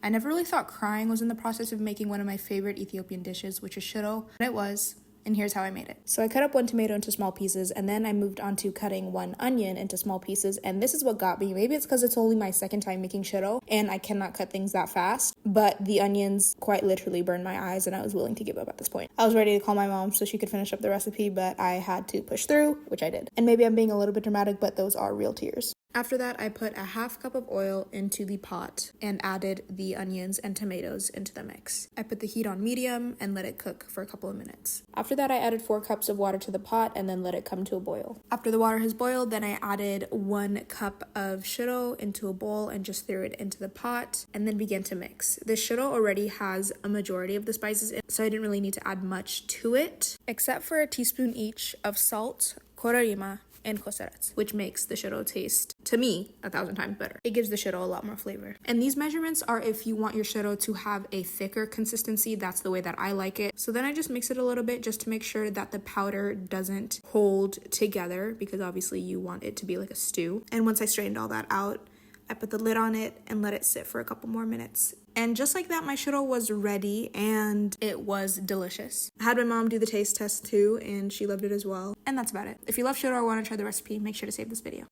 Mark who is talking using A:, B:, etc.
A: I never really thought crying was in the process of making one of my favorite Ethiopian dishes, which is shiro, but it was. And here's how I made it. So I cut up one tomato into small pieces, and then I moved on to cutting one onion into small pieces, and this is what got me. Maybe it's because it's only my second time making shiro, and I cannot cut things that fast, but the onions quite literally burned my eyes, and I was willing to give up at this point. I was ready to call my mom so she could finish up the recipe, but I had to push through, which I did. And maybe I'm being a little bit dramatic, but those are real tears. After that, I put a half cup of oil into the pot and added the onions and tomatoes into the mix. I put the heat on medium and let it cook for a couple of minutes. After that, I added 4 cups of water to the pot and then let it come to a boil. After the water has boiled, then I added 1 cup of shiro into a bowl and just threw it into the pot and then began to mix. The shiro already has a majority of the spices in, so I didn't really need to add much to it, except for a teaspoon each of salt, korarima, and koserets, which makes the shiro taste, to me, 1,000 times better. It gives the shiro a lot more flavor. And these measurements are if you want your shiro to have a thicker consistency. That's the way that I like it. So then I just mix it a little bit just to make sure that the powder doesn't hold together, because obviously you want it to be like a stew. And once I strained all that out, I put the lid on it and let it sit for a couple more minutes. And just like that, my shiro was ready and it was delicious. I had my mom do the taste test too, and she loved it as well. And that's about it. If you love shiro or want to try the recipe, make sure to save this video.